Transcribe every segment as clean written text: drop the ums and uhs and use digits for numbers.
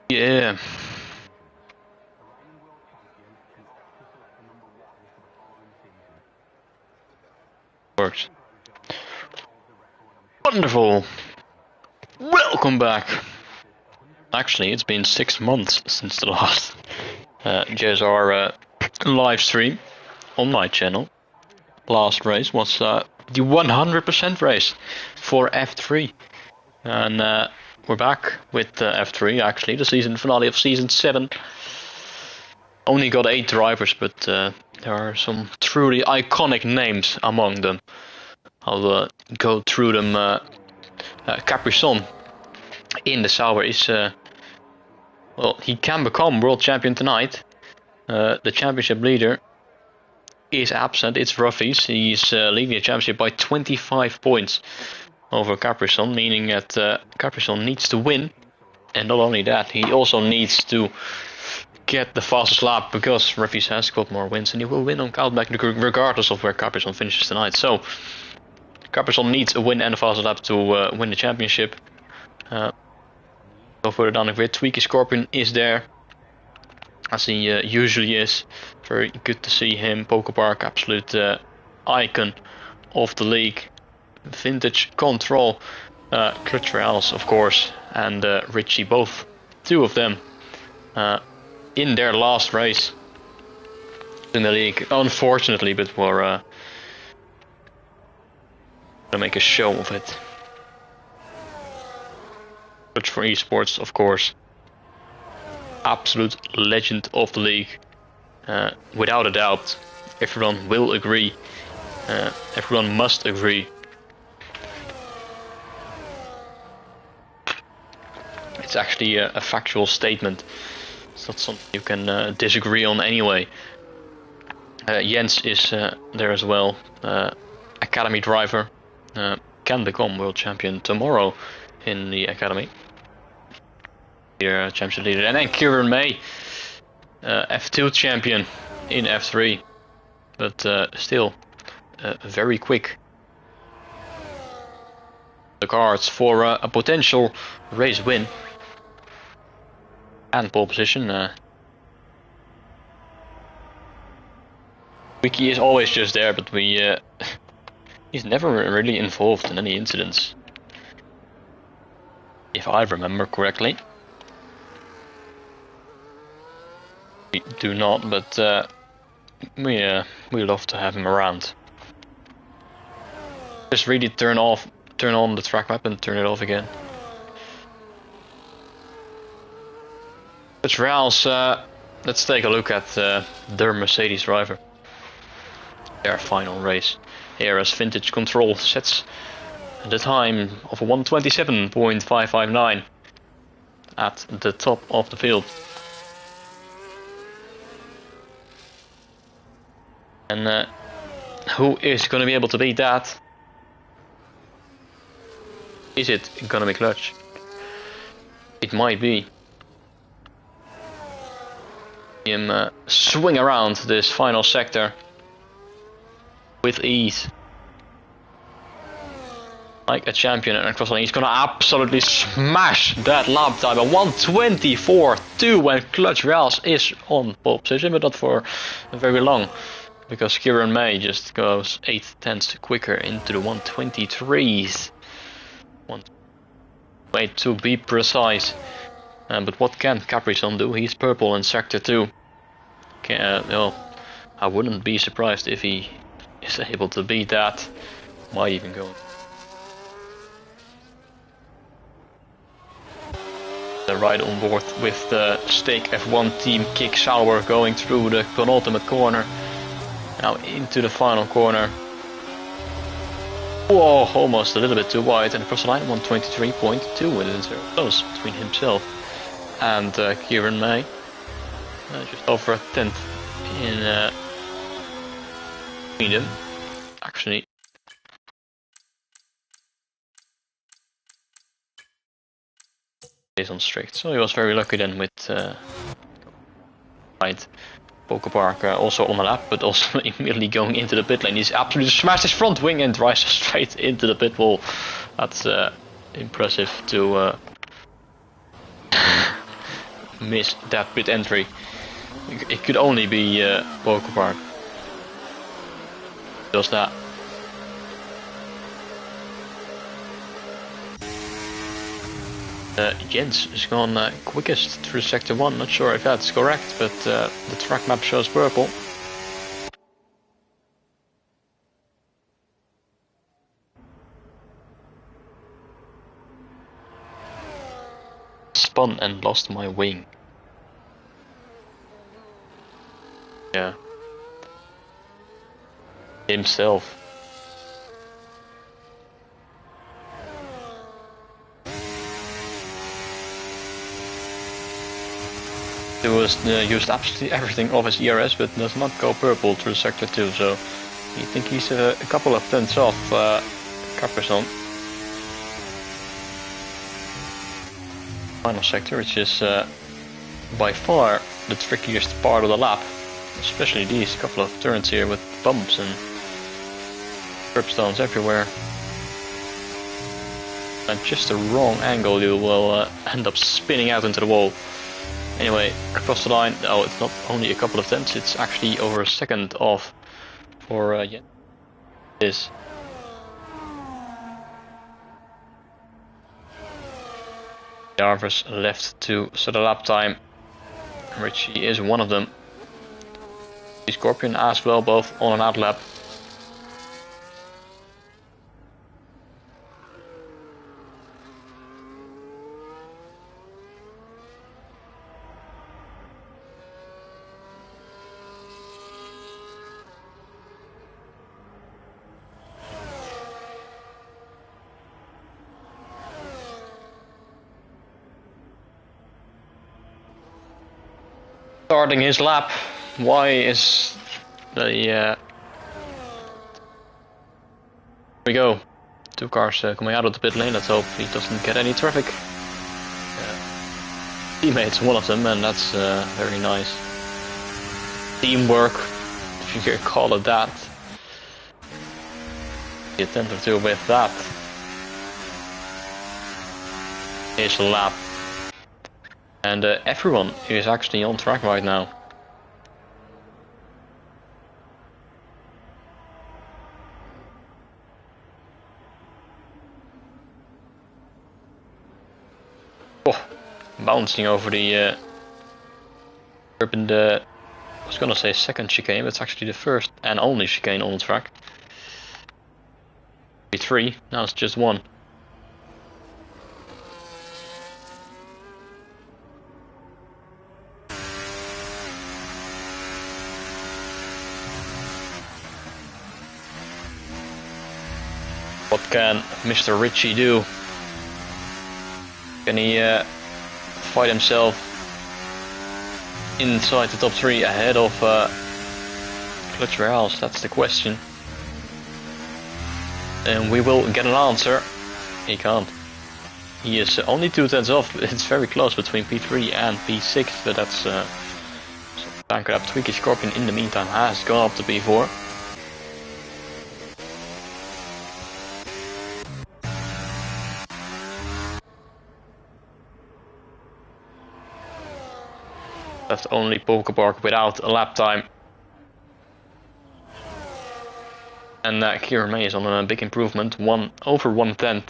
Yeah. Works. Wonderful. Welcome back. Actually, it's been 6 months since the last JSR live stream on my channel. Last race was the 100% race for F3. And we're back with F3, actually, the season finale of Season 7. Only got 8 drivers, but there are some truly iconic names among them. I'll go through them. Capri-Sun in the Sauber is, well, he can become world champion tonight. The championship leader is absent. It's Ruffy's. He's leading the championship by 25 points over Capri-Sun, meaning that Capri-Sun needs to win. And not only that, he also needs to get the fastest lap, because Ruffy's has got more wins and he will win on countback regardless of where Capri-Sun finishes tonight. So Capri-Sun needs a win and a fastest lap to win the championship. Go further down the grid. Tweaky Scorpion is there, as he usually is. Very good to see him. Poker Park, absolute icon of the league. Vintage Control, Clutch Reals, of course, and Richie, both two of them in their last race in the league, unfortunately, but we're gonna make a show of it. Clutch for esports, of course, absolute legend of the league, without a doubt. Everyone will agree. Everyone must agree. It's actually a factual statement. It's not something you can disagree on anyway. Jens is there as well. Academy driver. Can become world champion tomorrow in the academy. Here, championship leader. And then Kieran May, F2 champion in F3. But still very quick. The cards for a potential race win. And pole position. Wiki is always just there, but he's never really involved in any incidents, if I remember correctly. We do not, but we love to have him around. Just really turn on the track map and turn it off again. But Reals, let's take a look at their Mercedes driver. Their final race. Here as Vintage Control sets the time of 1:27.559 at the top of the field. And who is going to be able to beat that? Is it going to be Clutch? It might be. Him swing around this final sector with ease, like a champion, and across the line. He's gonna absolutely smash that lap time at 1:24.2 when Clutch Reals is on pole position, but not for very long, because Kieran May just goes 8/10 quicker into the 1:23s. Way to be precise. But what can Capri-Sun do? He's purple in sector 2. Well, I wouldn't be surprised if he is able to beat that. Might even go. Right on board with the Stake F1 team. Kick Sauber going through the penultimate corner. Now into the final corner. Whoa, almost a little bit too wide, and across the line 1:23.2, and it's very close between himself and Kieran May. Just over a tenth in between them, actually. Is on strict, so he was very lucky then with right. Poker Park also on the lap, but also immediately going into the pit lane. He's absolutely smashed his front wing and drives straight into the pit wall. That's impressive to miss that pit entry. It could only be Poker Park. Does that. Jens has gone quickest through sector 1, not sure if that's correct, but the track map shows purple. Spun and lost my wing. Yeah. Himself. He was used absolutely everything of his ERS, but does not go purple through sector 2, so I think he's a couple of tenths off Caperson. Final sector, which is by far the trickiest part of the lap, especially these couple of turns here with bumps and curbstones everywhere. And just the wrong angle, you will end up spinning out into the wall. Anyway, across the line, oh, it's not only a couple of tenths, it's actually over a second off for this. Jarvis left to set a lap time. Richie is one of them. The Scorpion as well, both on and out lap. Starting his lap. Why is the here we go. Two cars coming out of the pit lane. Let's hope he doesn't get any traffic. Teammates, one of them, and that's very nice. Teamwork, if you can call it that. The attempt or two with that. His lap. And everyone is actually on track right now. Oh, bouncing over the curb in the, I was gonna say second chicane, but it's actually the first and only chicane on the track. 3, now it's just 1. What can Mr. Richie do? Can he fight himself inside the top 3 ahead of Clutch Warehouse? That's the question. And we will get an answer. He can't. He is only 2 tenths off. It's very close between P3 and P6, but that's Tanker up. Tweaky Scorpion in the meantime has gone up to P4. Left only Poker Park without a lap time. And Kieran May is on a big improvement, over 1/10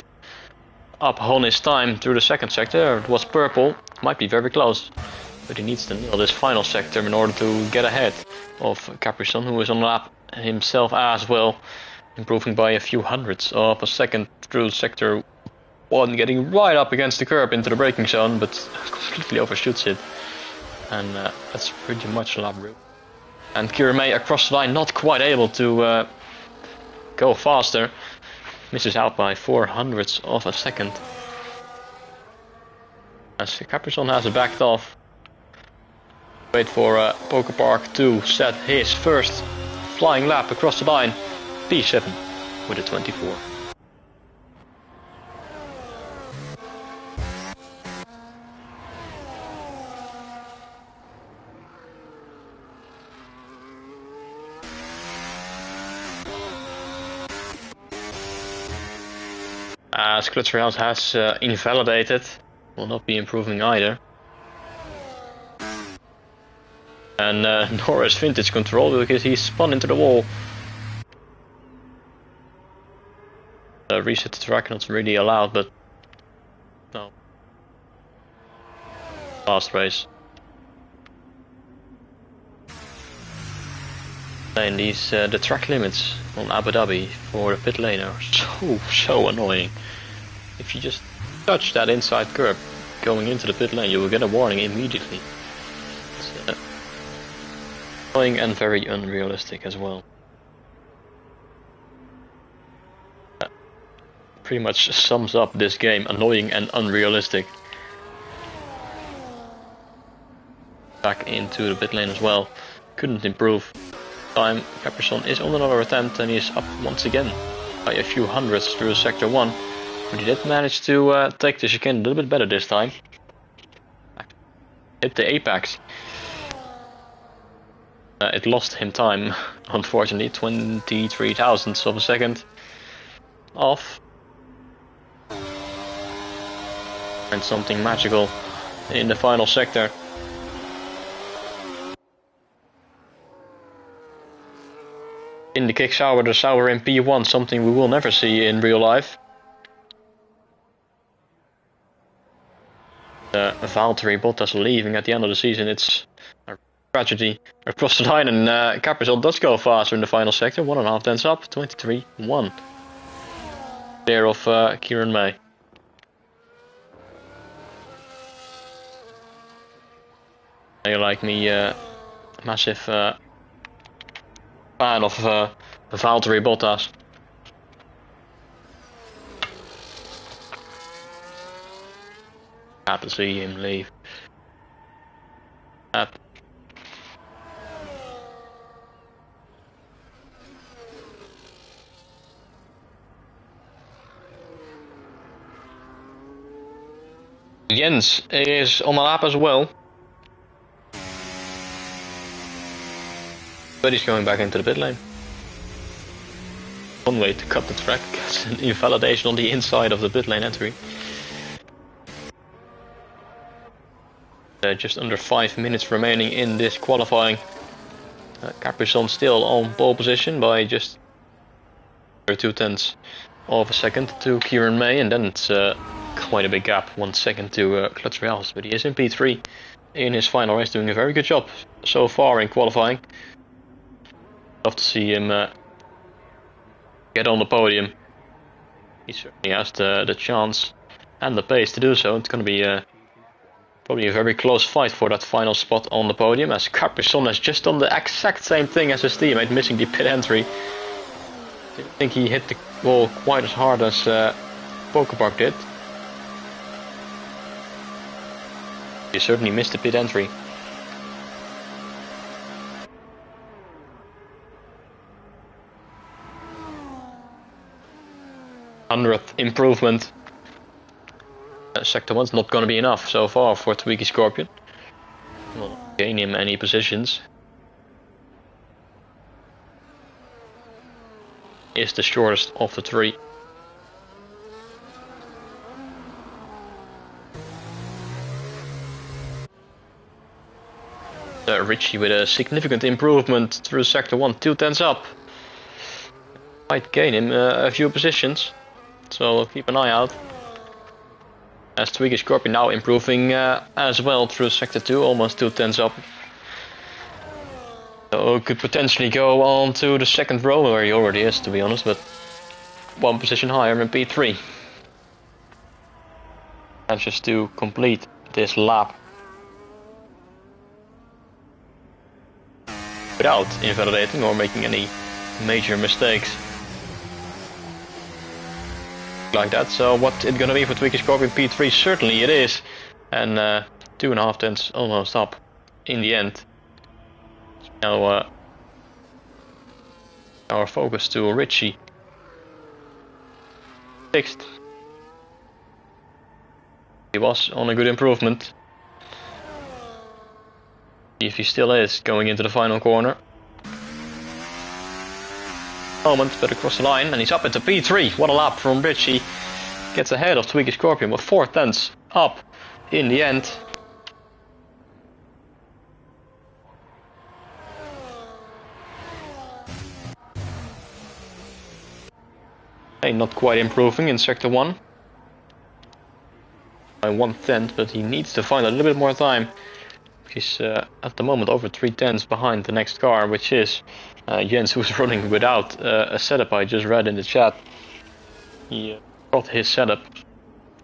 up on his time through the second sector. It was purple, might be very close, but he needs to nail this final sector in order to get ahead of Caprison, who is on lap himself as well, improving by a few hundredths of a second through sector 1, getting right up against the curb into the braking zone, but completely overshoots it. And that's pretty much a lap route. And Kieran May across the line, not quite able to go faster. Misses out by 400ths of a second. As Caprison has backed off. Wait for Poker Park to set his first flying lap across the line. P7 with a 24. As Clutch Warehouse has invalidated, will not be improving either. And Norris vintage control because he spun into the wall. Reset the track not really allowed, but no. Last race. And these the track limits on Abu Dhabi for the pit lane are so annoying. If you just touch that inside curb going into the pit lane, you will get a warning immediately. It's annoying and very unrealistic as well. Pretty much sums up this game: annoying and unrealistic. Back into the pit lane as well. Couldn't improve. Time Capperson is on another attempt and he is up once again by a few hundreds through sector 1. But he did manage to take the chicane a little bit better this time. Hit the apex. It lost him time, unfortunately, 23 thousandths of a second off. And something magical in the final sector. In the kick sour, the sour in P1, something we will never see in real life. Valtteri Bottas leaving at the end of the season, it's a tragedy. Across the line, and Capperson does go faster in the final sector, 1.5 tenths up, 23.1. There of Kieran May. You like me, massive fan of Valtteri Bottas. Had to see him leave. Jens is on the lap as well. But he's going back into the pit lane. One way to cut the track, gets an invalidation on the inside of the pit lane entry. Just under 5 minutes remaining in this qualifying. Capperson still on pole position by just 2 tenths of a second to Kieran May, and then it's quite a big gap, 1 second to Clutch Reals, but he is in P3 in his final race, doing a very good job so far in qualifying. Love to see him get on the podium. He certainly has the chance and the pace to do so. It's going to be probably a very close fight for that final spot on the podium, as Capperson has just done the exact same thing as his teammate, missing the pit entry. I think he hit the wall quite as hard as Pokerpark did. He certainly missed the pit entry. 100th improvement. Sector 1's not going to be enough so far for Tweaky Scorpion. Will gain him any positions. Is the shortest of the 3. Richie with a significant improvement through sector 1, 2 tenths up. Might gain him a few positions, so keep an eye out. As Tweaky Scorpion now improving as well through sector 2, almost 2 tenths up. So could potentially go on to the second row, where he already is, to be honest, but 1 position higher in P3. And just to complete this lap without invalidating or making any major mistakes like that. So what it's gonna be for Tweaky Scorpion P3, certainly it is, and 2.5 tenths almost up in the end. Now our focus to Richie. 6th. He was on a good improvement. If he still is going into the final corner. Moment, but across the line, and he's up into P3. What a lap from Richie. Gets ahead of Tweaky Scorpion with 4 tenths up in the end. not quite improving in sector 1. By 1/10, but he needs to find a little bit more time. He's at the moment over 3/10 behind the next car, which is Jens, who's running without a setup. I just read in the chat. He got his setup,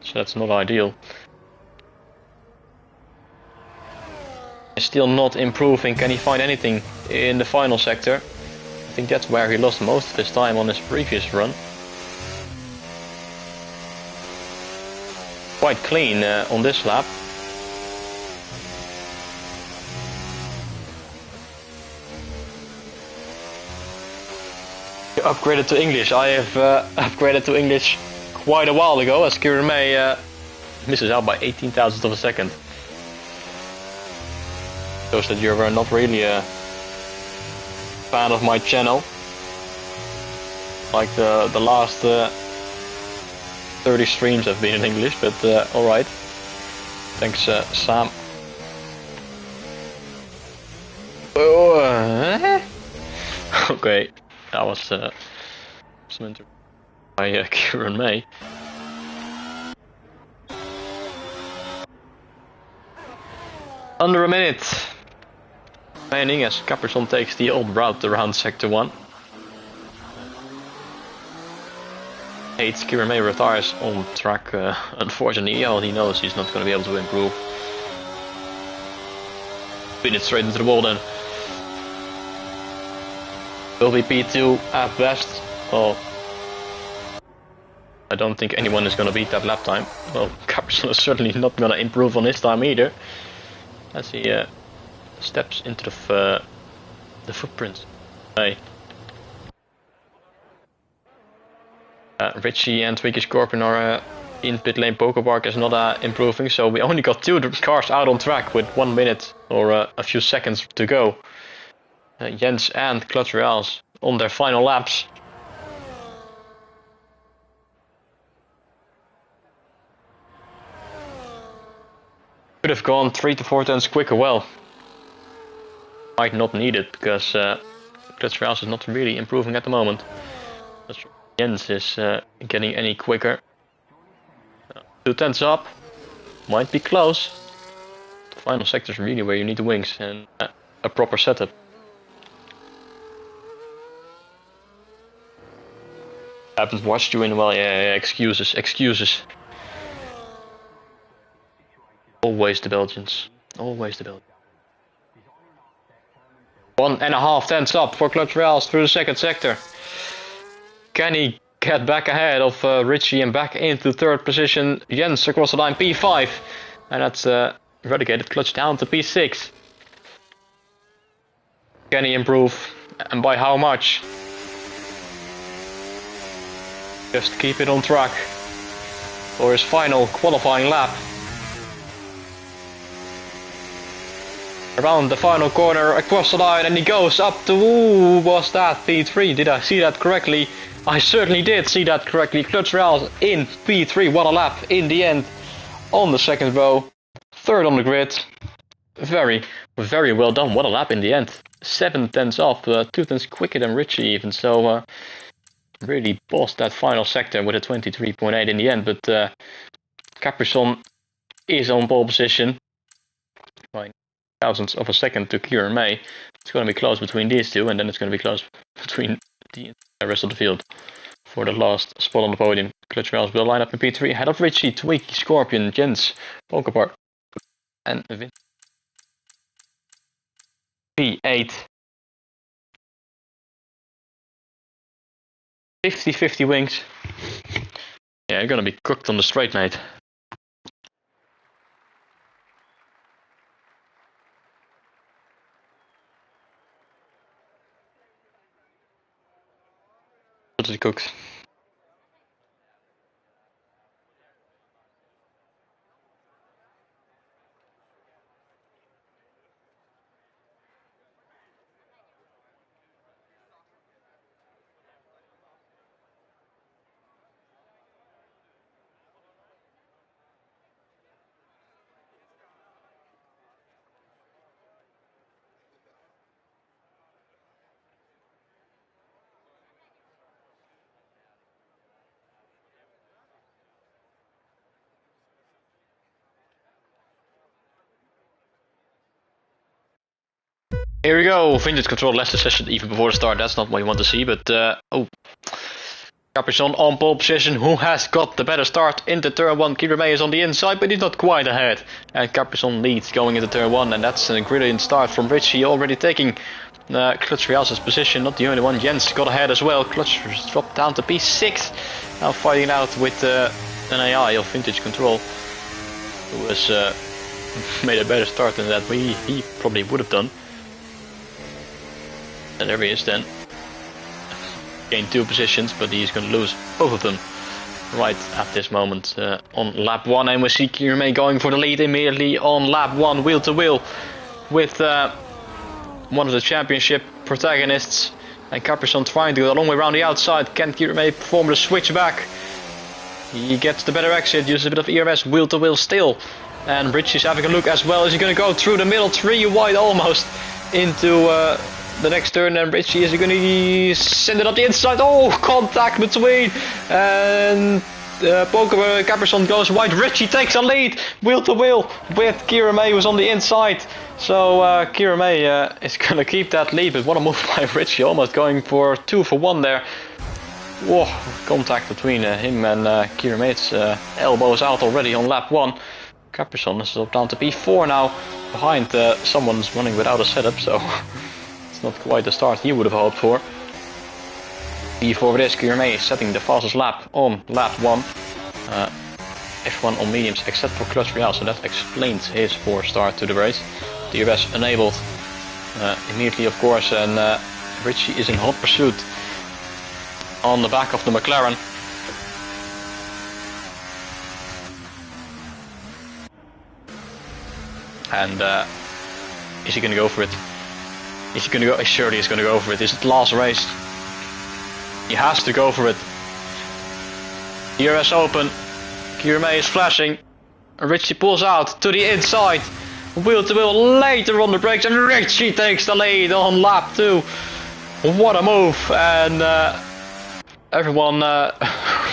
so that's not ideal. He's still not improving. Can he find anything in the final sector? I think that's where he lost most of his time on his previous run. Quite clean on this lap. You upgraded to English. I have upgraded to English quite a while ago, as Kieran May misses out by 18,000th of a second. Shows that you're not really a fan of my channel. Like the last 30 streams have been in English, but alright. Thanks, Sam. Oh, okay, that was some interview by Kieran May. Under a minute remaining as Capperson takes the old route around sector 1. Kieran May retires on track, unfortunately. Well, he knows he's not going to be able to improve. Spin it straight into the wall then. Will be P2 at best. Well, I don't think anyone is going to beat that lap time. Well, Capperson is certainly not going to improve on his time either, as he steps into the footprints. Hey. Richie and Twinkie Scorpion are in pit lane. Pokepark is not improving, so we only got 2 cars out on track with 1 minute or a few seconds to go. Jens and Clutch Royals on their final laps. Could have gone 3 to 4 tenths quicker. Well, might not need it because Clutch Royals is not really improving at the moment. Jens is getting any quicker. 2 tenths up, might be close. The final sector is really where you need the wings and a proper setup. Haven't watched you in a while. Yeah, excuses. Always the Belgians. Always the Belgians. 1.5 tenths up for Clutch Royals through the second sector. Can he get back ahead of Richie and back into third position? Jens across the line, P5. And that's relegated Clutch down to P6. Can he improve? And by how much? Just keep it on track for his final qualifying lap. Around the final corner, across the line, and he goes up to, ooh, was that P3? Did I see that correctly? I certainly did see that correctly. Clutch Royals in P3, what a lap in the end. On the second row, third on the grid. Very, very well done, what a lap in the end. 7 tenths off, 2 tenths quicker than Richie even, so really bossed that final sector with a 23.8 in the end, but Capperson is on pole position. By thousandths of a second to Kieran May. It's going to be close between these two, and then it's going to be close between the rest of the field for the last spot on the podium. Clutch Royals will line up in P3 ahead of Richie, Twinkie, Scorpion, Jens, Pokepark, and Vin. P8. 50-50 wings. Yeah, you're going to be cooked on the straight, mate. Totally cooked. Here we go, vintage control less the session even before the start. That's not what you want to see, but oh. Caprizon on pole position, who has got the better start into turn 1. Kierame is on the inside, but he's not quite ahead. And Caprizon leads going into turn 1, and that's a brilliant start from Richie, already taking Clutch Rial's position. Not the only one, Jens got ahead as well. Clutch dropped down to P6. Now fighting out with an AI of vintage control, who has made a better start than that he probably would have done. And there he is then. Gained 2 positions, but he's going to lose both of them right at this moment on lap 1. And we see Kierame going for the lead immediately on lap 1, wheel to wheel, with one of the championship protagonists. And Caprizon trying to go a long way around the outside. Can Kierame perform the switch back? He gets the better exit, uses a bit of ERS, wheel to wheel still. And Richie's having a look as well. Is he going to go through the middle, 3 wide almost, into the next turn? And Richie, is he going to send it up the inside? Oh, contact between, and Caprizon goes wide. Richie takes a lead, wheel to wheel, with Kierame, who's on the inside. So Kierame is going to keep that lead, but what a move by Richie, almost going for 2 for 1 there. Whoa, contact between him and Kierama's elbows out already on lap 1. Caprizon is up down to P4 now, behind someone's running without a setup, so it's not quite the start he would have hoped for. P4 it is, Kierame setting the fastest lap on lap 1. F1 on mediums except for Clutch Rial, so that explains his poor start to the race. DRS enabled immediately, of course, and Richie is in hot pursuit on the back of the McLaren. And is he going to go for it? Is he going to go? Surely he's going to go for it. Is it the last race? He has to go for it. DRS open. Kierame is flashing. Richie pulls out to the inside. Wheel to wheel later on the brakes, and Richie takes the lead on lap 2. What a move! And everyone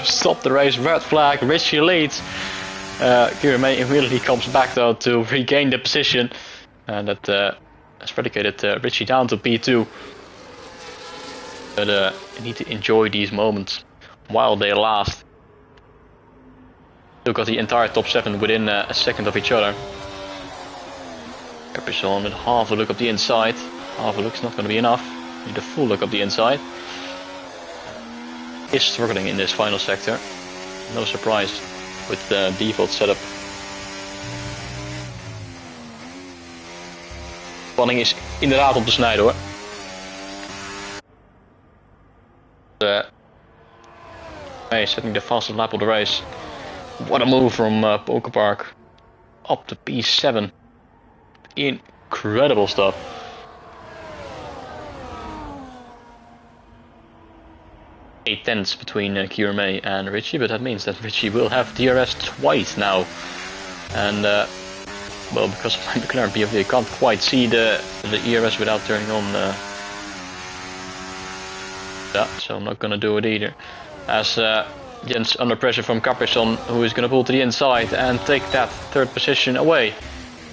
stopped the race. Red flag. Richie leads. Kierame immediately comes back though to regain the position, and that has predicated Richie down to P2. But you need to enjoy these moments while they last. Still got the entire top 7 within a second of each other. Caprizon with half a look up the inside. Half a look's not going to be enough. Need a full look up the inside. Is struggling in this final sector. No surprise with the default setup. Spanning is inderdaad op te snijden hoor. Hey, setting the fastest lap of the race. What a move from Poker Park. Up to P7. Incredible stuff. Eight tenths between Kierame and Richie, but that means that Richie will have DRS twice now. And well, because of my McLaren PFD, I can't quite see the ERS without turning on that, so I'm not gonna do it either. As Jens under pressure from Caprizon, who is gonna pull to the inside and take that 3rd position away.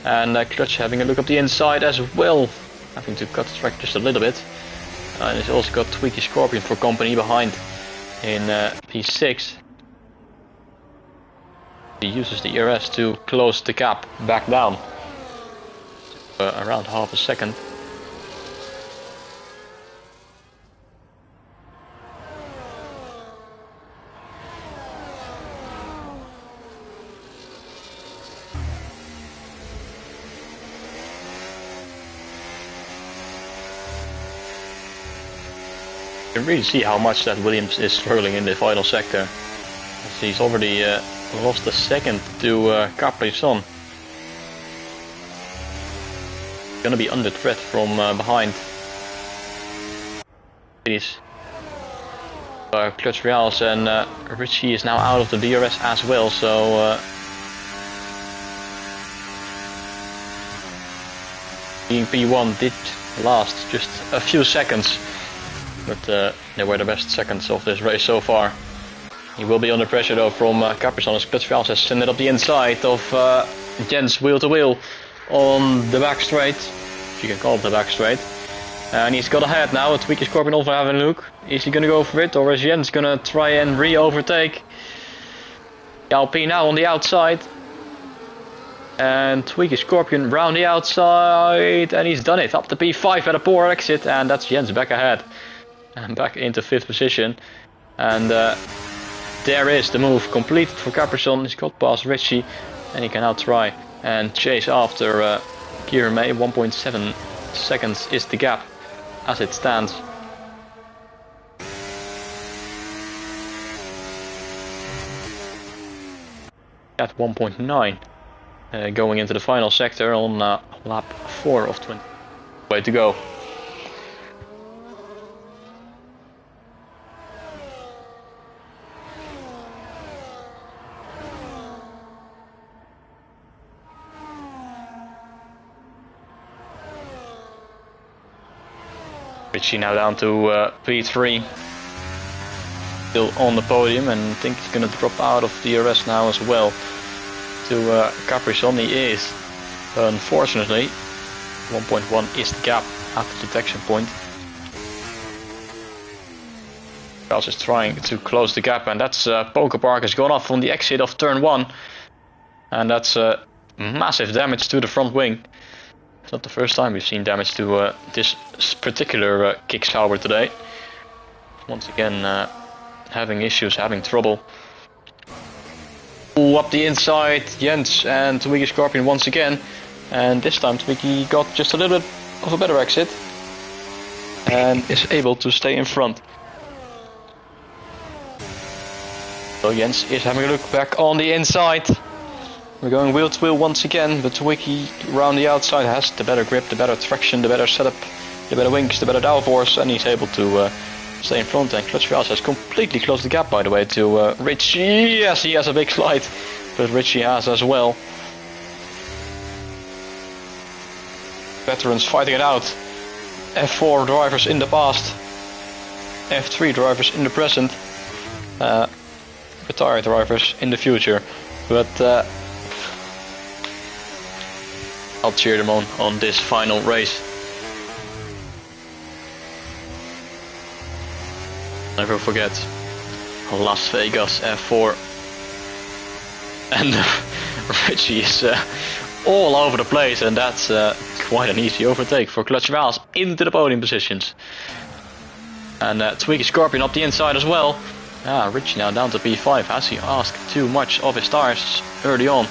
And Clutch having a look up the inside as well, having to cut the track just a little bit. And he's also got Tweaky Scorpion for company behind in P6. He uses the ERS to close the gap back down around half a second. You can really see how much that Williams is struggling in the final sector. He's already lost a second to Caprizon. Gonna be under threat from behind. Clutch Rials, and Richie is now out of the DRS as well, so being P1 did last just a few seconds, but they were the best seconds of this race so far. He will be under pressure though from Caprizon, as Clutch Rials has sent it up the inside of Jens wheel to wheel on the back straight. if you can call it the back straight. And he's got ahead now. A Tweaky Scorpion also having a look. Is he gonna go for it, or is Jens gonna try and re-overtake? Alpine now on the outside. And Tweaky Scorpion round the outside, and he's done it. Up to P5 at a poor exit, and that's Jens back ahead. And back into 5th position. And there is the move completed for Caprison. He's got past Richie, and he can now try and chase after Kieran May. 1.7 seconds is the gap as it stands. At 1.9. Going into the final sector on lap 4 of 20. Way to go. Richie now down to P3. Still on the podium, and I think he's going to drop out of DRS now as well. To Caprison, he is. Unfortunately, 1.1 is the gap at the detection point. Charles is trying to close the gap, and that's Poker Park has gone off on the exit of turn 1. And that's massive damage to the front wing. It's not the first time we've seen damage to this particular kick sauber today. Once again, having issues, having trouble. Up the inside, Jens and Tweaky Scorpion once again, and this time Tweaky got just a little bit of a better exit and is able to stay in front. So Jens is having a look back on the inside. We're going wheel to wheel once again, but Tweaky around the outside has the better grip, the better traction, the better setup, the better wings, the better downforce, and he's able to stay in front. And Clutch Vials has completely closed the gap, by the way, to Richie. Yes, he has a big slide, but Richie has as well. Veterans fighting it out. F4 drivers in the past, F3 drivers in the present, retired drivers in the future. But I'll cheer them on this final race. Never forget Las Vegas F4. And Richie is all over the place, and that's quite an easy overtake for Clutch Vials into the podium positions. And Tweaky Scorpion up the inside as well. Richie now down to P5. Has he asked too much of his tires early on?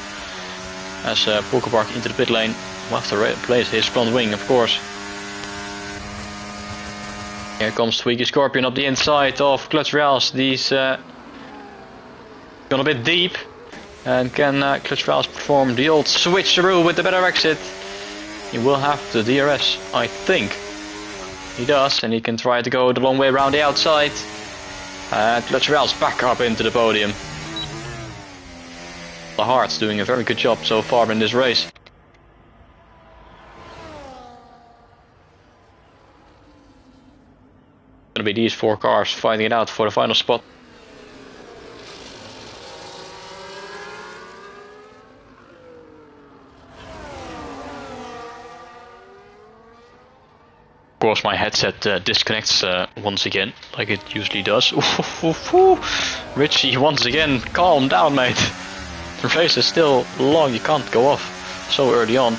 As Poker Park into the pit lane. We'll have to replace his front wing, of course. Here comes Tweaky Scorpion up the inside of Clutch Vials. He's gone a bit deep. And can Clutch Vials perform the old switcheroo with the better exit? He will have the DRS, I think. He does, and he can try to go the long way around the outside. And Clutch Vials back up into the podium. The Heart's doing a very good job so far in this race. Gonna be these 4 cars fighting it out for the final spot. Of course, my headset disconnects once again, like it usually does. Richie, once again, calm down, mate. The race is still long, you can't go off so early on.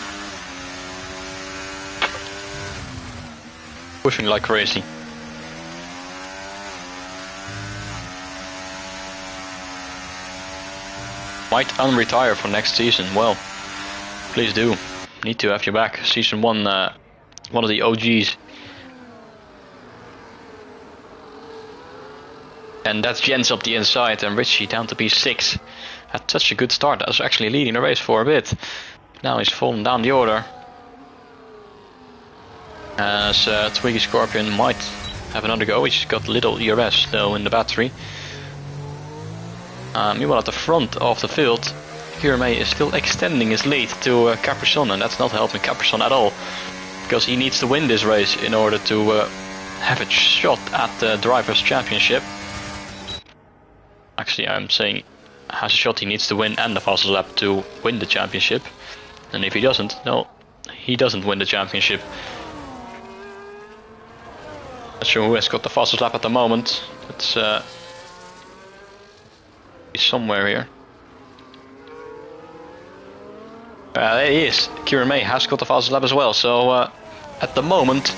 Pushing like crazy. Might unretire for next season. Well, please do. Need to have you back. Season 1, one of the OGs. And that's Jens up the inside, and Richie down to P6. Had such a good start. That was actually leading the race for a bit. Now he's fallen down the order. As Tweaky Scorpion might have another go. He's got little ERS though in the battery. Meanwhile, at the front of the field, May is still extending his lead to Caprison, and that's not helping Caprison at all. Because he needs to win this race in order to have a shot at the Drivers' Championship. Actually, I'm saying he needs to win and the fastest lap to win the championship. And if he doesn't, no, he doesn't win the championship. Not sure who has got the fastest lap at the moment. It's somewhere here. There he is. Kieran May has got the fastest lap as well. So at the moment,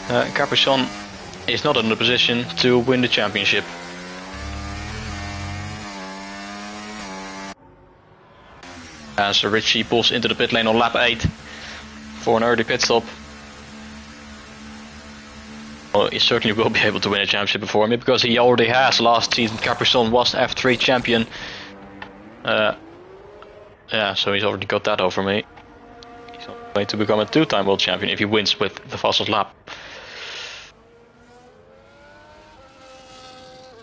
Capuchon is not in the position to win the championship. As Richie pulls into the pit lane on lap 8 for an early pit stop. Well, he certainly will be able to win a championship before me, because he already has. Last season Capuchon was F3 champion. Yeah, so he's already got that over me. He's on the way to become a 2-time world champion if he wins with the fastest lap.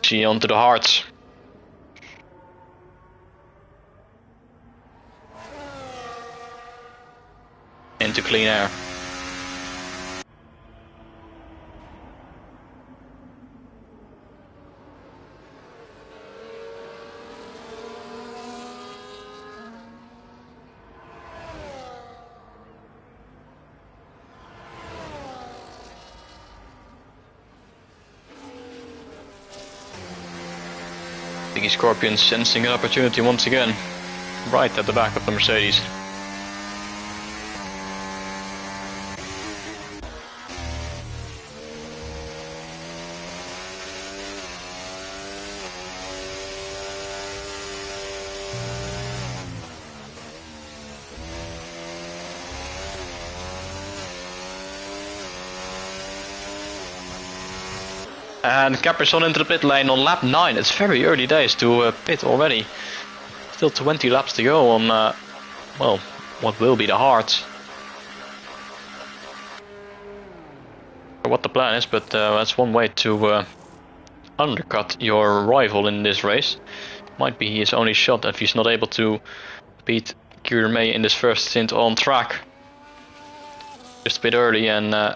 See, onto the hards. Into clean air. Biggie Scorpion sensing an opportunity once again, right at the back of the Mercedes. And Capuchon into the pit lane on lap 9. It's very early days to pit already. Still 20 laps to go on, well, what will be the hards. What the plan is, but that's one way to undercut your rival in this race. Might be his only shot if he's not able to beat Kieran May in this first stint on track. Just a bit early and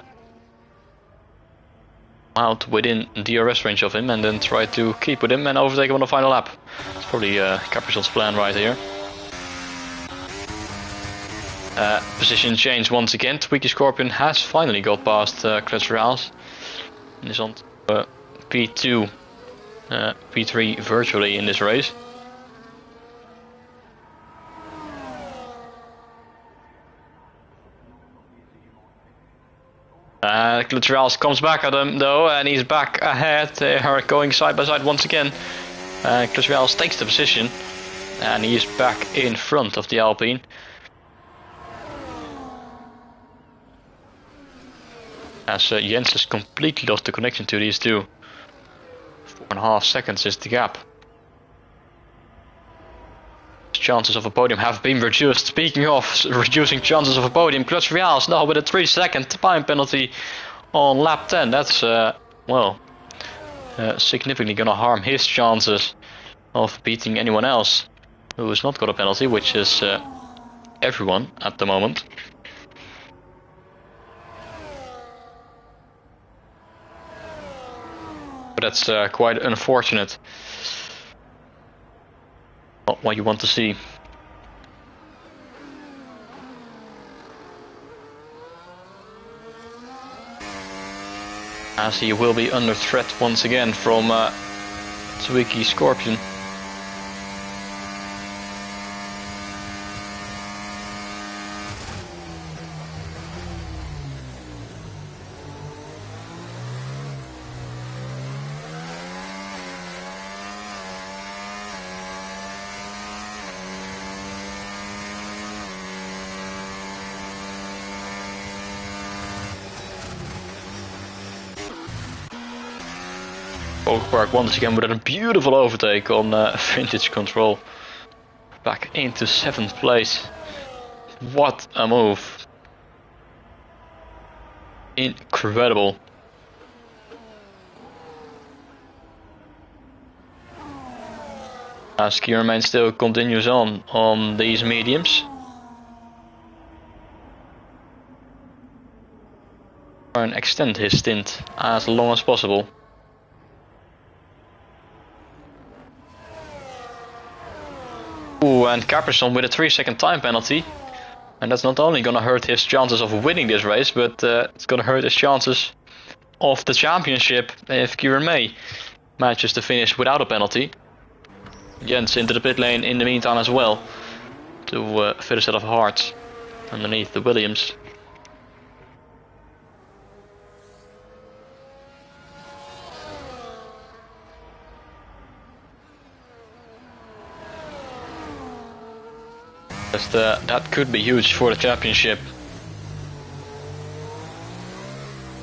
out within DRS range of him, and then try to keep with him and overtake him on the final lap. It's probably Capuchon's plan right here. Position change once again. Tweaky Scorpion has finally got past Clutch Rails and is on P2, P3 virtually in this race. Clutch Rails comes back at him though, and he's back ahead. They are going side by side once again. Clutch Rails takes the position, and he is back in front of the Alpine. As Jens has completely lost the connection to these two. 4.5 seconds is the gap. Chances of a podium have been reduced. Speaking of reducing chances of a podium, Clutch Rails now with a 3-second time penalty on lap 10. That's well, significantly gonna harm his chances of beating anyone else who has not got a penalty, which is everyone at the moment. But that's quite unfortunate. Not what you want to see. As he will be under threat once again from Tweaky Scorpion. Park once again with a beautiful overtake on Vintage Control. Back into 7th place. What a move. Incredible. As Kieran May still continues on these mediums. Try and extend his stint as long as possible. Ooh, and Capuchon with a 3-second time penalty. And that's not only gonna hurt his chances of winning this race, but it's gonna hurt his chances of the championship if Kieran May manages to finish without a penalty. Jens into the pit lane in the meantime as well to fit a set of hearts underneath the Williams. That could be huge for the championship.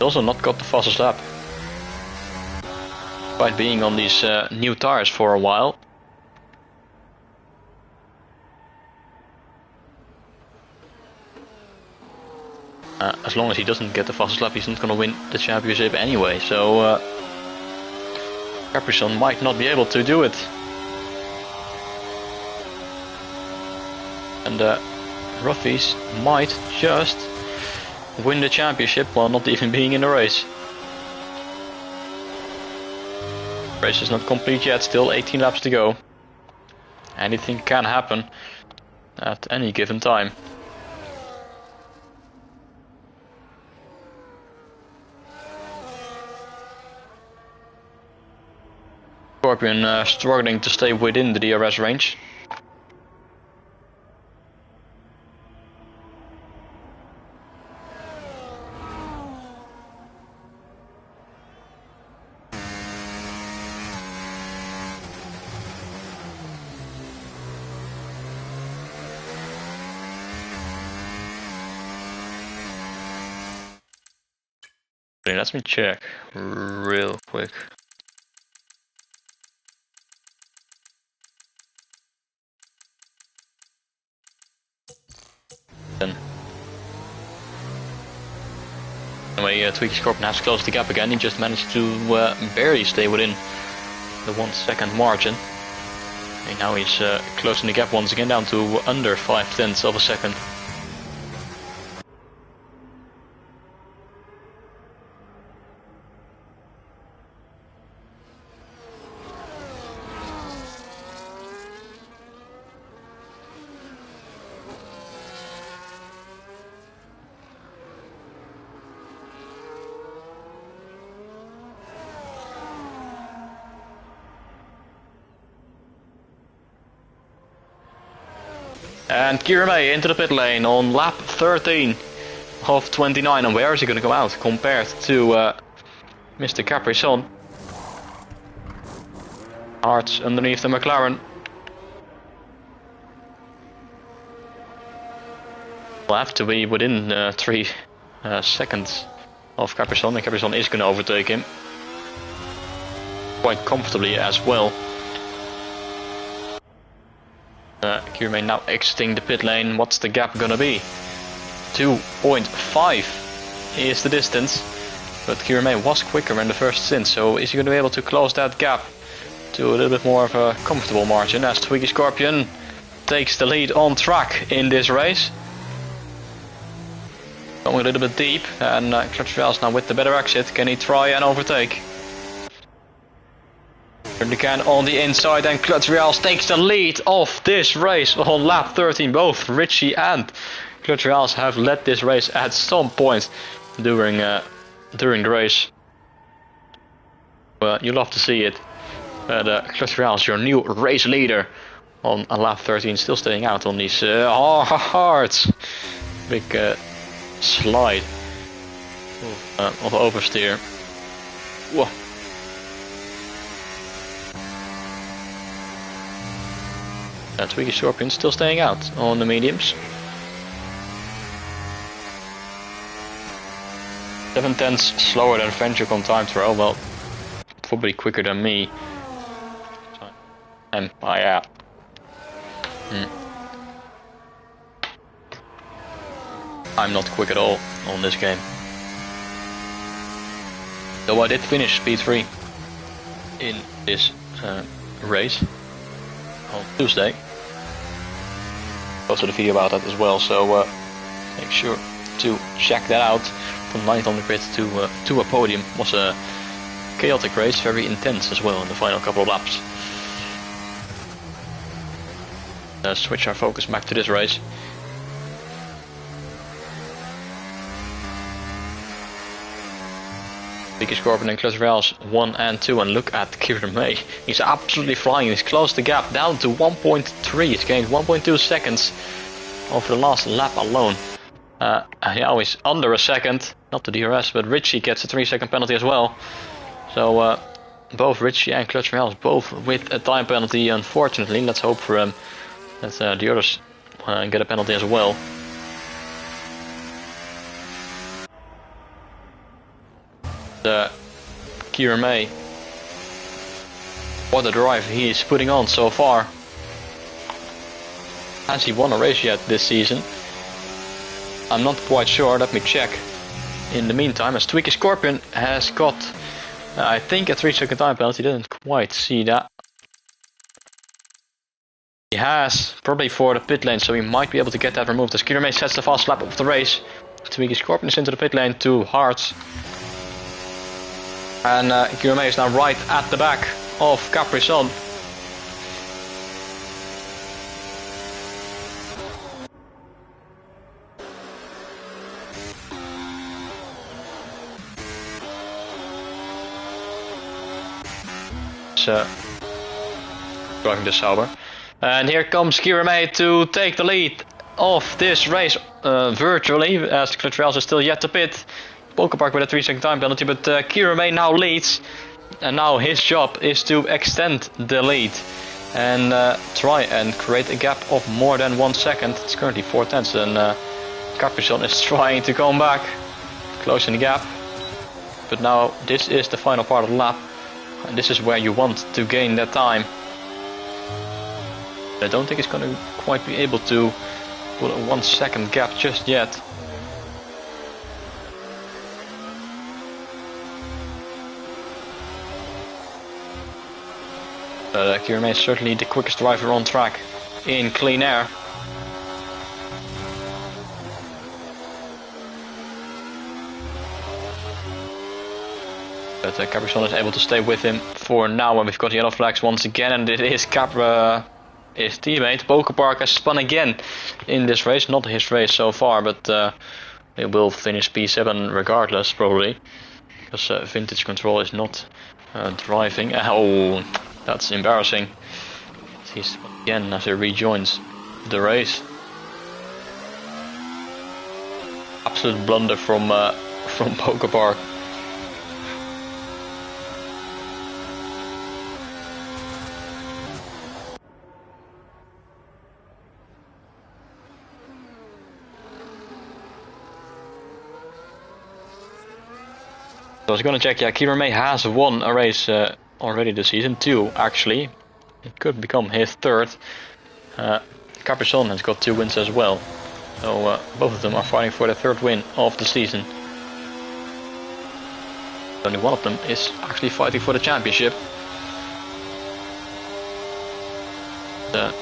Also not got the fastest lap, despite being on these new tires for a while. As long as he doesn't get the fastest lap, he's not going to win the championship anyway. So Caprison might not be able to do it. And Ruffies might just win the championship while not even being in the race. Race is not complete yet, still 18 laps to go. Anything can happen at any given time. Scorpion struggling to stay within the DRS range. Let me check real quick. Then anyway, Tweaky Scorpion has closed the gap again. He just managed to barely stay within the 1 second margin. And now he's closing the gap once again down to under 0.5 of a second. And Kieran May into the pit lane on lap 13 of 29. And where is he going to go out compared to Mr. Caprison? Hearts underneath the McLaren. Will have to be within 3 seconds of Caprison, and Caprison is going to overtake him quite comfortably as well. Kieran May now exiting the pit lane. What's the gap gonna be? 2.5 is the distance, but Kieran May was quicker in the first stint, so is he going to be able to close that gap to a little bit more of a comfortable margin as Tweaky Scorpion takes the lead on track in this race? Going a little bit deep, and Clutch Rails now with the better exit. Can he try and overtake? He can on the inside, and Clutch Rails takes the lead of this race on lap 13. Both Richie and Clutch Rails have led this race at some point during the race. Well, you love to see it. But Clutch Rails, your new race leader on lap 13, still staying out on these hard, big slide of oversteer. Whoa. Tweaky Scorpion still staying out on the mediums. 7/10 slower than Venture on time trial. Well, probably quicker than me. And yeah. I'm not quick at all on this game. Though I did finish P3 in this race on Tuesday. Posted a video about that as well, so make sure to check that out. From 9th on the grid to a podium was a chaotic race, very intense as well in the final couple of laps. Switch our focus back to this race. Tweaky Scorpion and Clutch Rails 1 and 2, and look at Kieran May. He's absolutely flying. He's closed the gap down to 1.3. He's gained 1.2 seconds over the last lap alone. And now he's under a second, not the DRS, but Richie gets a 3-second penalty as well. So both Richie and Clutch Rails both with a time penalty, unfortunately. Let's hope for him that the others get a penalty as well. Kieran May, what a drive he is putting on so far. Has he won a race yet this season? I'm not quite sure, let me check. In the meantime, as Tweaky Scorpion has got, I think, a 3-second time penalty. Didn't quite see that. He has, probably for the pit lane, so he might be able to get that removed. As Kieran May sets the fast lap of the race. Tweaky Scorpion is into the pit lane to Hearts. And Kieran May is now right at the back of Capri-Sun. Driving the Sauber. And here comes Kieran May to take the lead of this race virtually, as Clutch Rails is still yet to pit. Poker Park with a 3-second time penalty, but Kieran May now leads, and now his job is to extend the lead and try and create a gap of more than 1 second. It's currently 4/10, and Capri-Sun is trying to come back, closing the gap. But now this is the final part of the lap, and this is where you want to gain that time. I don't think it's going to quite be able to put a 1 second gap just yet. Kieran May is certainly the quickest driver on track in clean air. But Capri-Sun is able to stay with him for now, and we've got yellow flags once again, and it is his teammate Poker Park has spun again in this race. Not his race so far, but he will finish P7 regardless, probably, because Vintage Control is not driving. Oh, that's embarrassing. He's again as he rejoins the race. Absolute blunder from Poker Park. I was gonna check, yeah, Kieran May has won a race already this season, 2 actually. It could become his 3rd. Capri-Sun has got 2 wins as well. So both of them are fighting for the 3rd win of the season. Only one of them is actually fighting for the championship.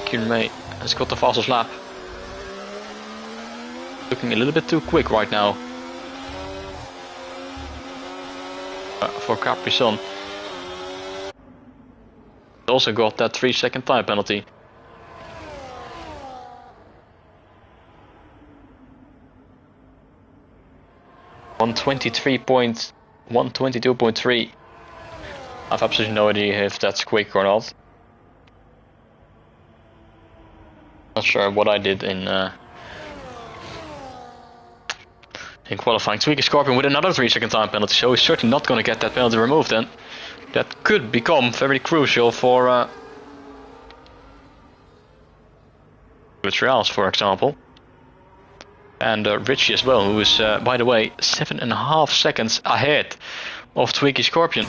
Kieran May has got the fastest lap. Looking a little bit too quick right now. For Capri-Sun. Also got that 3-second time penalty. $122.3. I've absolutely no idea if that's quick or not. Not sure what I did in qualifying. Tweaky Scorpion with another 3-second time penalty, so he's certainly not going to get that penalty removed then. That could become very crucial for Clutch Rails, for example. And Richie as well, who is, by the way, 7.5 seconds ahead of Tweaky Scorpion.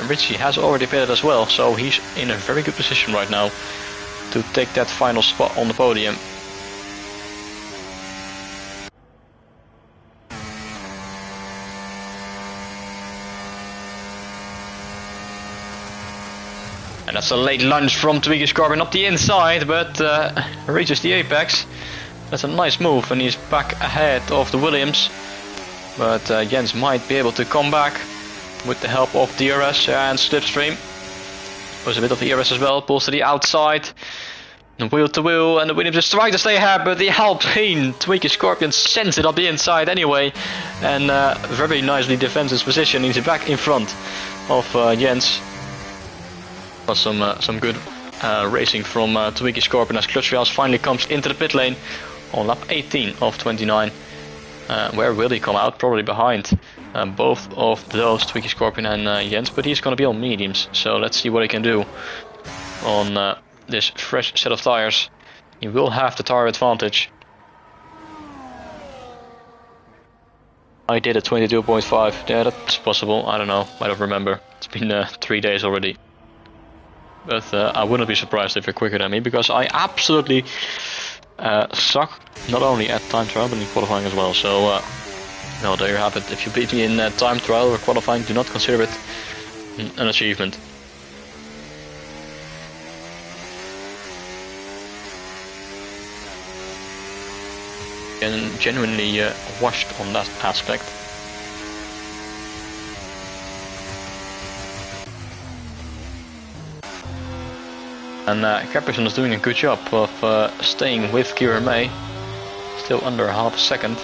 Richie has already pitted as well, so he's in a very good position right now to take that final spot on the podium. And that's a late lunge from Tweaky Scorpion up the inside, but reaches the apex. That's a nice move, and he's back ahead of the Williams. But Jens might be able to come back with the help of DRS and Slipstream. There's a bit of DRS as well, pulls to the outside. Wheel to wheel, and the Williams is trying to stay ahead, but the Alpine Tweaky Scorpion sends it up the inside anyway, and very nicely defends his position. He's back in front of Jens. Was some good racing from Tweaky Scorpion as Clutch Wheels finally comes into the pit lane on lap 18 of 29. Where will he come out? Probably behind both of those, Tweaky Scorpion and Jens, but he's going to be on mediums, so let's see what he can do on this fresh set of tires. He will have the tire advantage. I did a 22.5. Yeah, that's possible. I don't know. I don't remember. It's been 3 days already. But I wouldn't be surprised if you're quicker than me, because I absolutely suck, not only at time trial but in qualifying as well. So well, there you have it. If you beat me in time trial or qualifying, do not consider it an achievement. And genuinely washed on that aspect. And Caprison is doing a good job of staying with Kieran May, still under half a second.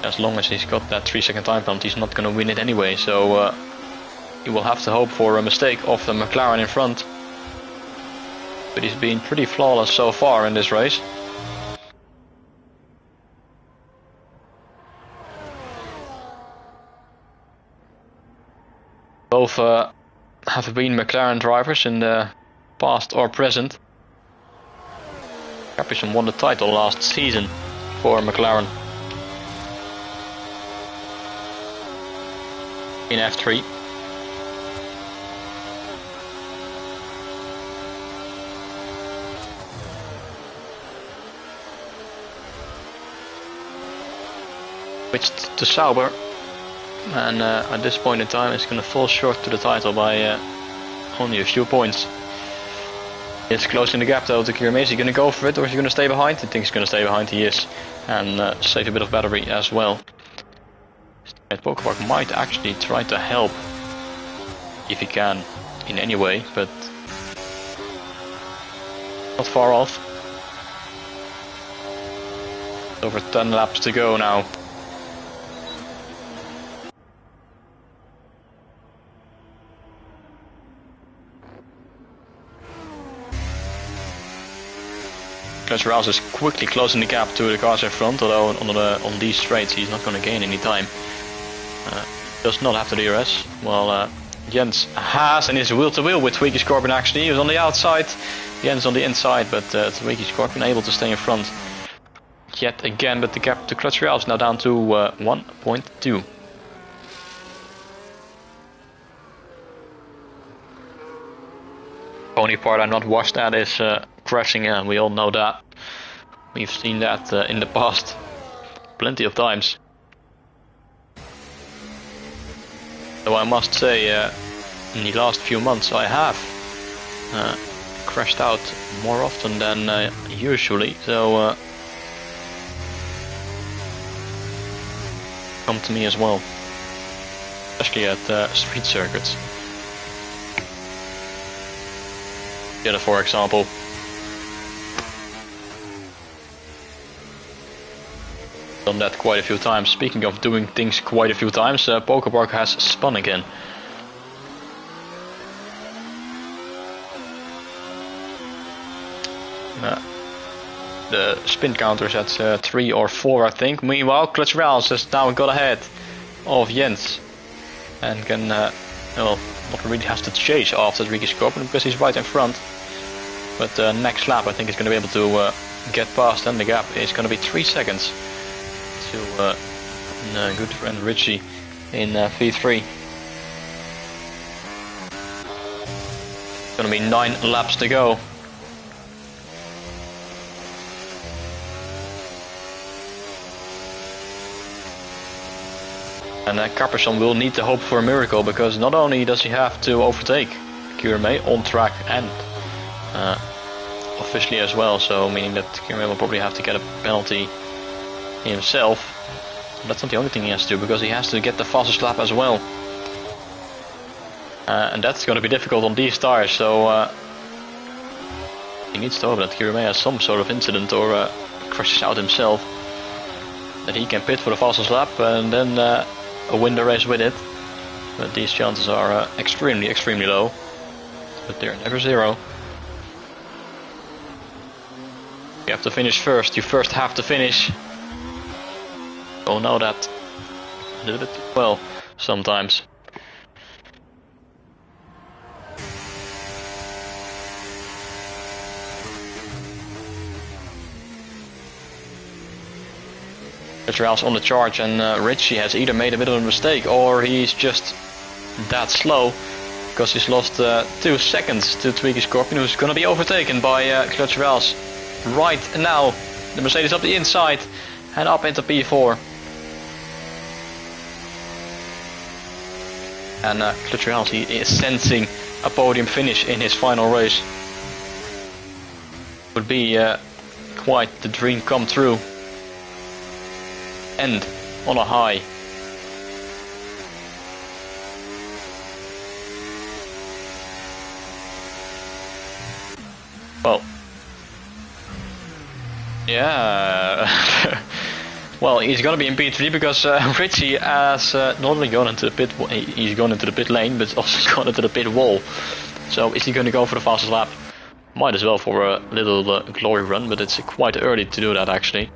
As long as he's got that 3-second time penalty, he's not going to win it anyway, so he will have to hope for a mistake of the McLaren in front. But he's been pretty flawless so far in this race. Both have been McLaren drivers in the past or present. Caprison won the title last season for McLaren in F3. Switched to Sauber. And at this point in time, it's going to fall short to the title by only a few points. It's closing the gap though to Kieran May. Is he going to go for it, or is he going to stay behind? I think he's going to stay behind. He is, and save a bit of battery as well. Pokepark might actually try to help if he can in any way, but not far off. Over 10 laps to go now. Rouse is quickly closing the gap to the cars in front, although on these straights he's not going to gain any time. Does not have the DRS. Well, Jens has, and is wheel to wheel with Tweaky Scorpion actually. He was on the outside, Jens on the inside, but Tweaky Scorpion able to stay in front yet again, but the gap to Clutch Rouse now down to 1.2. Only part I'm not washed at is crashing, and we all know that. We've seen that in the past plenty of times. Though I must say, in the last few months I have crashed out more often than usually, so come to me as well, especially at street circuits. Yeah, for example. Done that quite a few times. Speaking of doing things quite a few times, Pokepark has spun again. The spin counter is at 3 or 4, I think. Meanwhile, Clutch Rouse has now got ahead of Jens and can, well, not really has to chase after Tweaky Scorpion because he's right in front. But next lap, I think he's going to be able to get past, and the gap is going to be 3 seconds to good friend Richie in V3. It's going to be 9 laps to go. And Caprison will need to hope for a miracle, because not only does he have to overtake Kieran May on track and officially as well, so meaning that Kieran May will probably have to get a penalty himself. That's not the only thing he has to do, because he has to get the fastest lap as well. And that's going to be difficult on these tires, so He needs to hope that Kirame has some sort of incident or crashes out himself. That he can pit for the fastest lap and then win the race with it. But these chances are extremely, extremely low. But they're never zero. You have to finish first. You first have to finish. Oh, know that a little bit well sometimes. Rails on the charge, and Richie has either made a bit of a mistake or he's just that slow because he's lost 2 seconds to Tweaky Scorpion, who's going to be overtaken by Clutch Rails right now. The Mercedes up the inside and up into P4. And Clutch Rails, he is sensing a podium finish in his final race. Would be quite the dream come true. End on a high. Well, yeah. Well, he's gonna be in P3 because Richie has not only gone into the pit, he's gone into the pit lane, but also gone into the pit wall. So is he gonna go for the fastest lap? Might as well for a little glory run, but it's quite early to do that actually.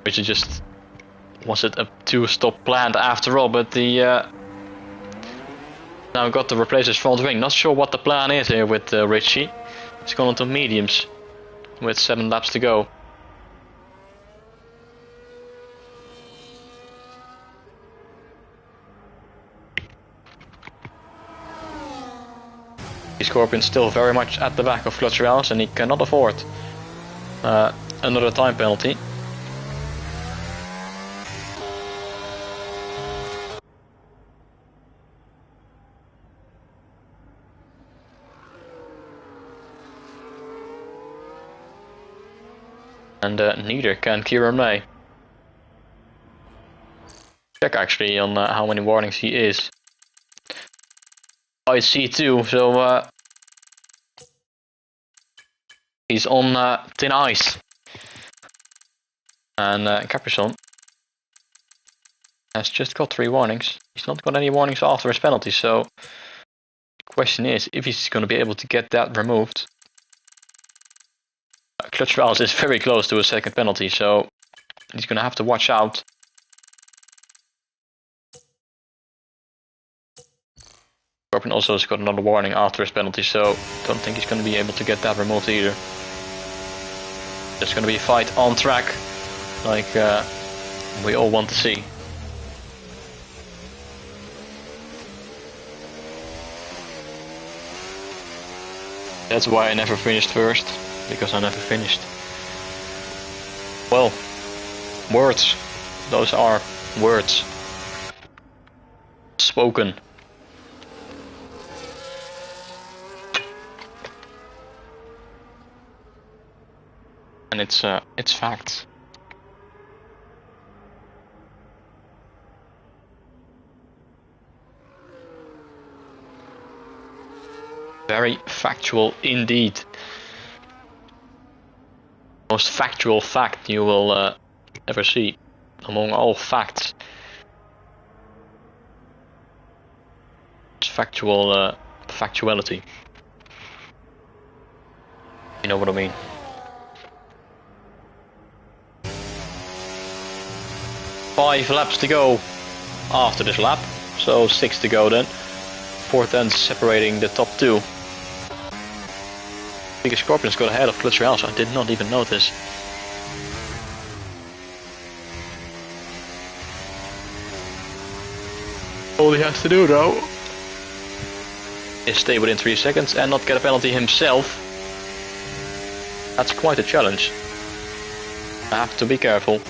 Richie just was it a 2-stop planned after all, but the now got to replace his front wing. Not sure what the plan is here with Richie. He's gone into mediums with 7 laps to go. Scorpion still very much at the back of Clutch Rails, and he cannot afford another time penalty. And neither can Kieran May. Check actually on how many warnings he is. I see 2, so he's on thin ice. And Caprison has just got 3 warnings. He's not got any warnings after his penalty, so the question is if he's going to be able to get that removed. Clutch Rails is very close to a second penalty, so he's going to have to watch out. Scorpion also has got another warning after his penalty, so don't think he's going to be able to get that removed either. There's going to be a fight on track, like we all want to see. That's why I never finished first, because I never finished. Well, words. Those are words. Spoken. And it's facts. Very factual indeed. Most factual fact you will ever see among all facts. It's factual factuality. You know what I mean? Five laps to go after this lap, so 6 to go then. 4th end separating the top 2. Big Scorpion's got ahead of Clutch Rails, I did not even notice. All he has to do though is stay within 3 seconds and not get a penalty himself. That's quite a challenge. I have to be careful.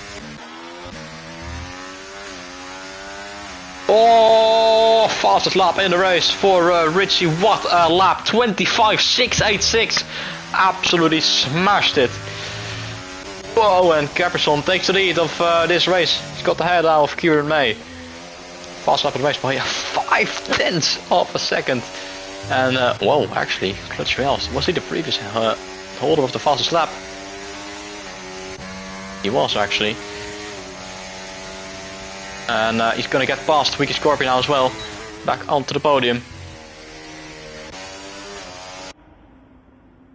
Oh, fastest lap in the race for Richie. What a lap, 25.686. Absolutely smashed it. Whoa, and Caprison takes the lead of this race. He's got the head out of Kieran May. Fast lap in the race by 0.5 of a second. And, whoa, actually, Clutch Rails, was he the previous holder of the fastest lap? He was, actually. And he's gonna get past Tweaky Scorpion now as well. Back onto the podium.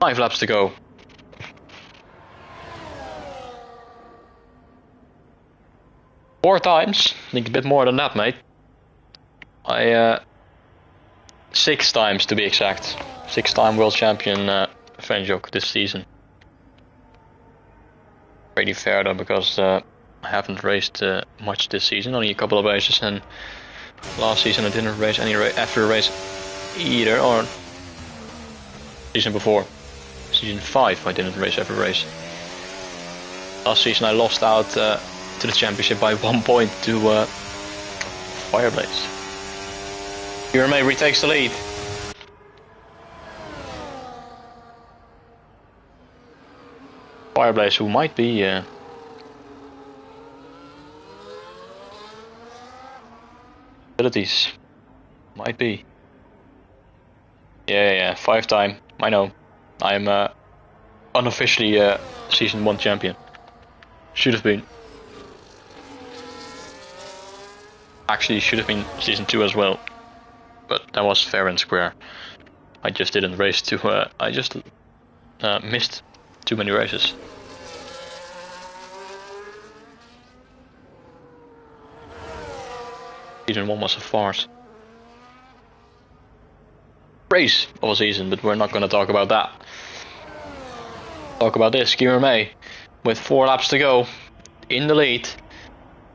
5 laps to go. Four times. I think a bit more than that, mate. 6 times to be exact. 6-time world champion Frenjok this season. Pretty fair though, because I haven't raced much this season, only a couple of races, and last season I didn't race any after a race either, or season before. Season 5 I didn't race every race. Last season I lost out to the championship by 1 point to Fireblaze. May retakes the lead. Fireblaze, who might be abilities, might be. Yeah, 5-time. I know. I'm unofficially season 1 champion. Should have been. Actually, should have been season 2 as well. But that was fair and square. I just didn't race too. I just missed too many races. Season 1 was a farce. Race of a season, but we're not going to talk about that. Talk about this. May, with 4 laps to go, in the lead,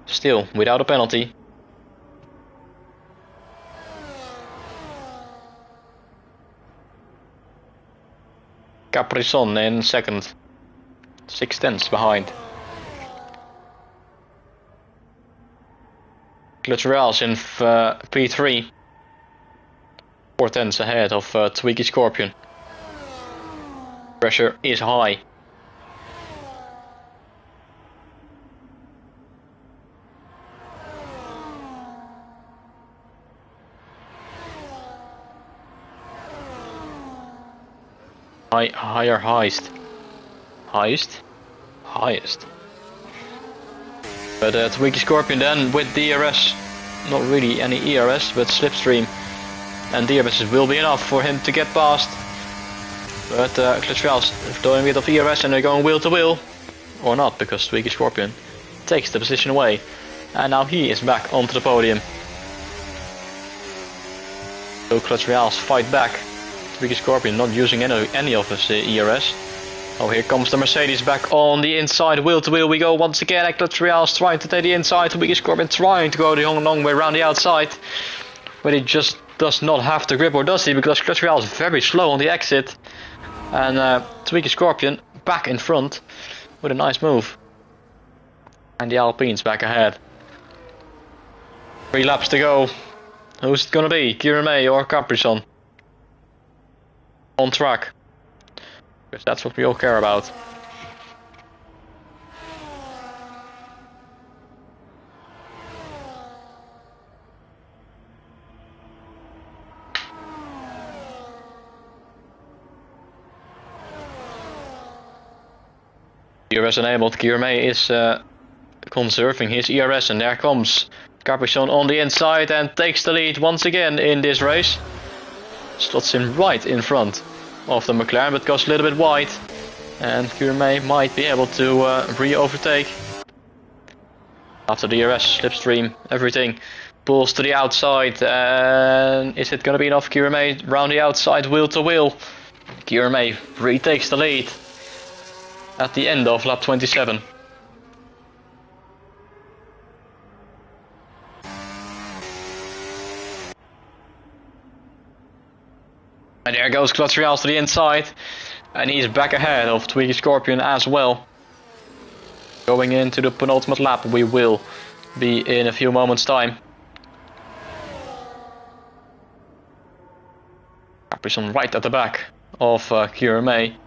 still without a penalty. Caprison in second, 6 tenths behind. Clutch Rails in P3, 4 tenths ahead of Tweaky Scorpion. Pressure is high. Higher highest. Highest. But Tweaky Scorpion then with DRS, not really any ERS, but slipstream. And DRS will be enough for him to get past. But Clutch Rails doing a bit of ERS and they're going wheel to wheel. Or not, because Tweaky Scorpion takes the position away. And now he is back onto the podium. So Clutch Rails fight back. Tweaky Scorpion not using any of his ERS. Oh, here comes the Mercedes back on the inside. Wheel to wheel we go once again. Clutch Rails trying to take the inside. Tweaky Scorpion trying to go the long way around the outside. But he just does not have the grip, or does he? Because Clutch Rails is very slow on the exit. And Tweaky Scorpion back in front with a nice move. And the Alpine's back ahead. 3 laps to go. Who's it gonna be? May or Caprison? On track, because that's what we all care about. ERS enabled. May is conserving his ERS, and there comes Caprison on the inside and takes the lead once again in this race. Slots him right in front of the McLaren, but goes a little bit wide, and May might be able to re-overtake. After the DRS, slipstream, everything pulls to the outside, and is it going to be enough? May round the outside, wheel to wheel. May retakes the lead at the end of lap 27. And there goes Clutch Rails to the inside, and he's back ahead of Tweaky Scorpion as well. Going into the penultimate lap, we will be in a few moments' time. Caprison right at the back of May.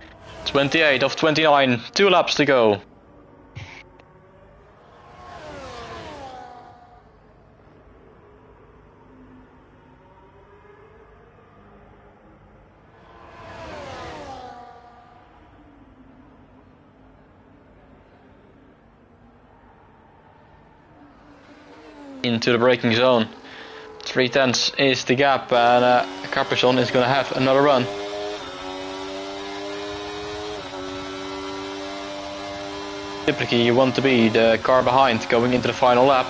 28 of 29, 2 laps to go. into the braking zone. 3/10 is the gap, and Caprizon is going to have another run. Typically you want to be the car behind going into the final lap.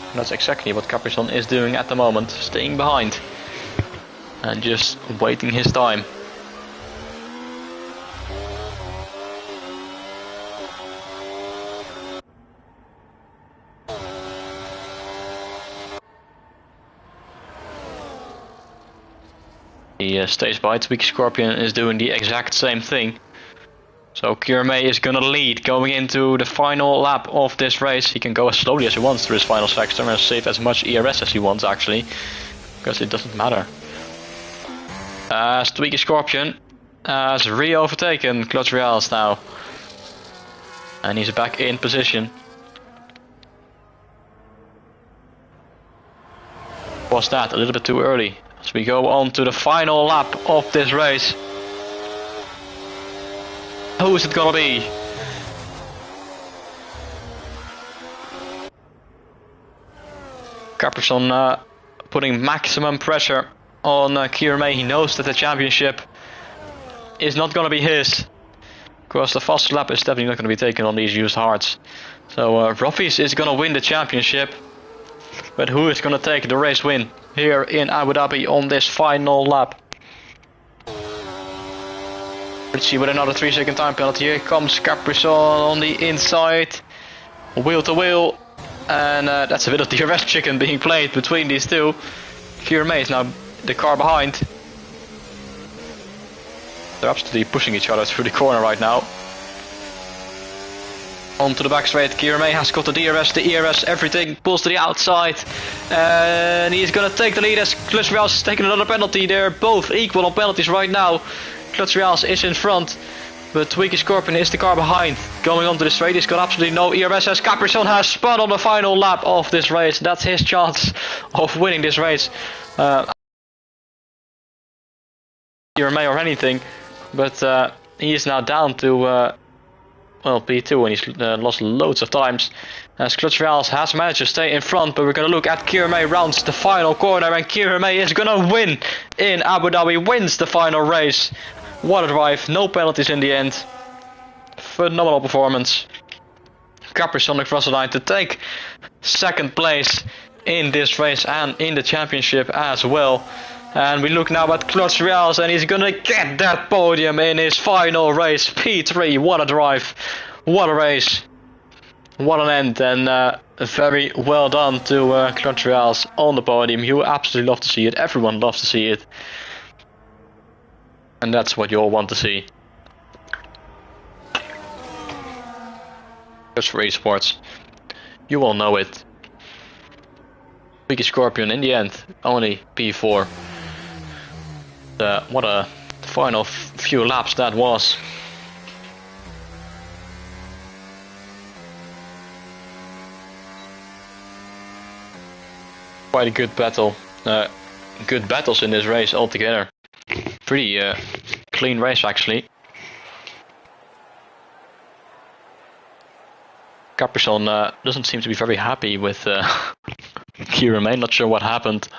And that's exactly what Caprizon is doing at the moment, staying behind and just waiting his time. He stays by. Tweaky Scorpion is doing the exact same thing. So Kierme is gonna lead going into the final lap of this race. He can go as slowly as he wants through his final sector and save as much ERS as he wants actually, because it doesn't matter. As Tweaky Scorpion has re-overtaken Clutch Reals now. And he's back in position. Was that a little bit too early? As we go on to the final lap of this race. Who is it gonna be? Caprizon putting maximum pressure on Kierme. He knows that the championship is not gonna be his, because the fast lap is definitely not gonna be taken on these used hards. So Roffies is gonna win the championship, but who is gonna take the race win here in Abu Dhabi on this final lap? Let's see, with another 3-second time penalty. Here comes Caprizon on the inside, wheel to wheel, and that's a bit of the arrest chicken being played between these two. Kierme is now the car behind. They're absolutely pushing each other through the corner right now. Onto the back straight, Kierme has got the DRS, the ERS, everything pulls to the outside, and he's gonna take the lead as Clutch Reals is taking another penalty. They're both equal on penalties right now. Clutch Reals is in front, but Tweaky Scorpion is the car behind. Going onto the straight, he's got absolutely no ERS as Caprizon has spun on the final lap of this race. That's his chance of winning this race. Kierme or anything, but he is now down to well, P2, and he's lost loads of times. As Clutch Reals has managed to stay in front, but we're going to look at Kierme rounds the final corner, and Kierme is going to win in Abu Dhabi, wins the final race. What a drive, no penalties in the end. Phenomenal performance. Caprizon across the line to take second place in this race and in the championship as well. And we look now at Clutch Reals, and he's gonna get that podium in his final race. P3, what a drive, what a race, what an end, and very well done to Clutch Reals on the podium. You absolutely love to see it, everyone loves to see it. And that's what you all want to see. Just for esports, you all know it. Tweaky Scorpion in the end, only P4. What a final few laps that was. Quite a good battle. Good battles in this race altogether. Pretty clean race actually. Caprizon doesn't seem to be very happy with Kierme. Not sure what happened.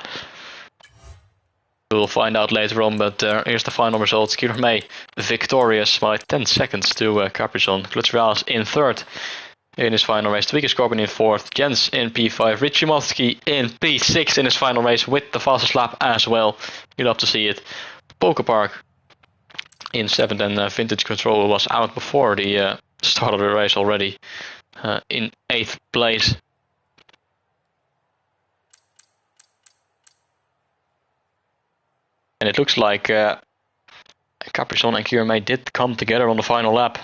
We'll find out later on, but here's the final results. Kierme victorious by 10 seconds to Caprizon. Clutch Reals in third in his final race. Tweaky Scorpion in fourth. Jens in P5. Richimovsky in P6 in his final race with the fastest lap as well. You love to see it. Poker Park in seventh, and Vintage Control was out before the start of the race already in 8th place. And it looks like Caprizon and Kierme did come together on the final lap.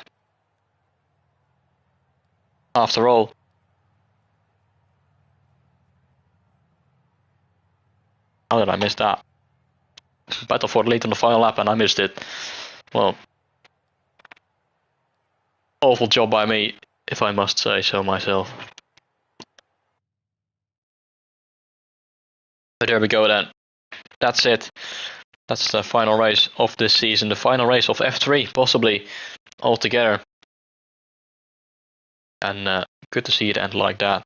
After all. How did I miss that? Battle for the lead on the final lap and I missed it. Well, awful job by me, if I must say so myself. But there we go then. That's it. That's the final race of this season. The final race of F3, possibly, altogether. And good to see it end like that.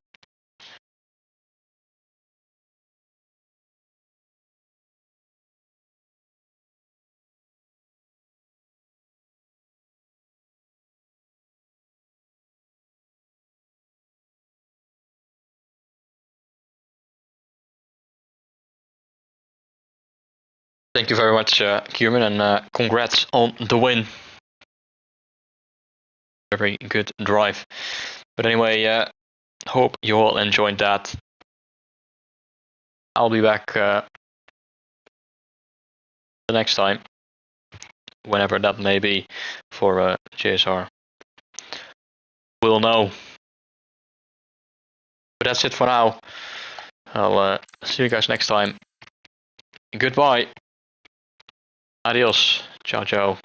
Thank you very much, Kierman, and congrats on the win. Very good drive. But anyway, hope you all enjoyed that. I'll be back the next time, whenever that may be, for JSR. We'll know. But that's it for now. I'll see you guys next time. Goodbye. Adios. Ciao, ciao.